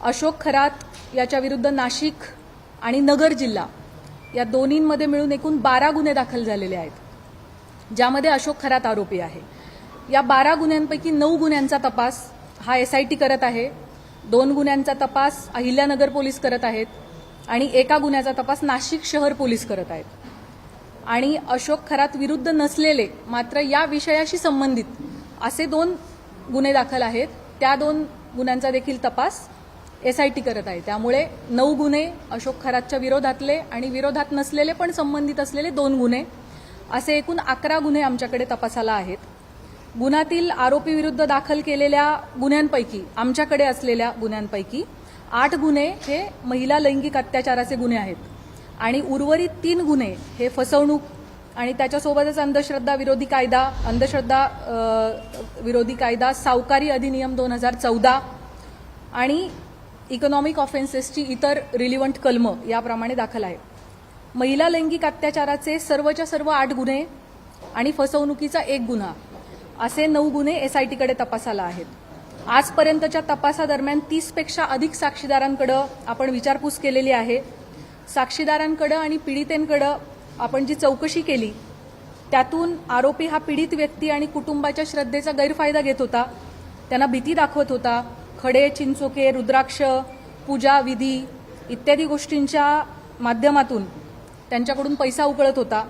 अशोक खरात याच्या विरुद्ध नाशिक आणि नगर जिल्हा या दोन्हींमध्ये मिळून एकूण 12 गुन्हे दाखल झालेले आहेत, ज्यामध्ये अशोक खरात आरोपी आहे। या 12 गुन्ह्यांपैकी 9 गुन्ह्यांचा तपास हा एसआयटी करत आहे, 2 गुन्ह्यांचा तपास अहिल्यानगर पोलीस करत आहेत आणि एका गुन्ह्याचा तपास नाशिक शहर पोलीस करत आहेत। आणि अशोक खरात विरुद्ध नसलेले मात्र या विषयाशी संबंधित असे 2 गुन्हे दाखल आहेत, त्या 2 गुन्ह्यांचा देखील तपास एसआयटी करत आहे। त्यामुळे 9 गुन्हे अशोक खरातच्या विरोधातले आणि विरोधात नसलेले पण संबंधित असलेले 2 गुन्हे असे एकूण 11 गुन्हे आमच्याकडे तपासाला आहेत। गुन्ह्यातील आरोपी विरुद्ध दाखल केलेल्या गुन्ह्यांपैकी आमच्याकडे असलेल्या गुन्ह्यांपैकी 8 गुन्हे हे महिला लैंगिक अत्याचाराचे गुन्हे आहेत आणि उर्वरित 3 गुन्हे हे फसवणूक आणि त्याच्यासोबतच अंधश्रद्धा विरोधी कायदा, सावकारी अधिनियम 2014 आणि इकॉनॉमिक ऑफेन्सेसची इतर रिलिव्हंट कलमं याप्रमाणे दाखल आहे। महिला लैंगिक अत्याचाराचे सर्वच्या सर्व 8 गुन्हे आणि फसवणुकीचा 1 गुन्हा असे 9 गुन्हे एसआयटीकडे तपासाला आहेत। आजपर्यंतच्या तपासादरम्यान 30 पेक्षा अधिक साक्षीदारांकडे आपण विचारपूस केलेली आहे। साक्षीदारांकडे आणि पीडितेंकडे आपण जी चौकशी केली त्यातून आरोपी हा पीडित व्यक्ती आणि कुटुंबाच्या श्रद्धेचा गैरफायदा घेत होता, त्यांना भीती दाखवत होता, खडे, चिंचोके, रुद्राक्ष, पूजा विधी इत्यादी गोष्टींच्या माध्यमातून त्यांच्याकडून पैसा उकळत होता,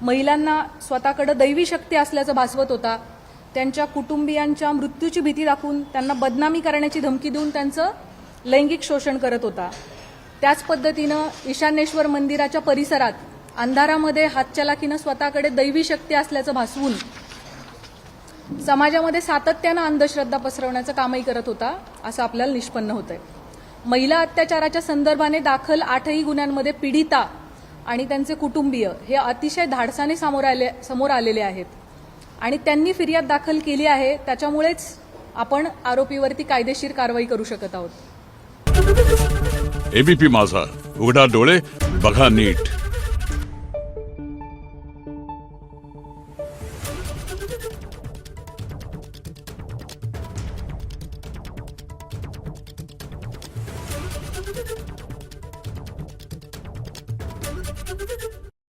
महिलांना स्वतःकडे दैवी शक्ती असल्याचं भासवत होता, त्यांच्या कुटुंबियांच्या मृत्यूची भीती दाखवून त्यांना बदनामी करण्याची धमकी देऊन त्यांचं लैंगिक शोषण करत होता। त्याच पद्धतीनं ईशान्येश्वर मंदिराच्या परिसरात अंधारामध्ये हातचलाखीनं स्वतःकडे दैवी शक्ती असल्याचं भासवून समाजामध्ये सातत्यानं अंधश्रद्धा पसरवण्याचं कामही करत होता, असं आपल्याला निष्पन्न होतंय। महिला अत्याचाराच्या संदर्भाने दाखल 8ही गुन्ह्यांमध्ये पीडिता आणि त्यांचे कुटुंबीय हे अतिशय धाडसाने समोर आलेले आहेत आणि त्यांनी फिर्याद दाखल केली आहे, त्याच्यामुळेच आपण आरोपीवरती कायदेशीर कारवाई करू शकत आहोत। एबीपी माझा, उघडा डोळे बघा नीट।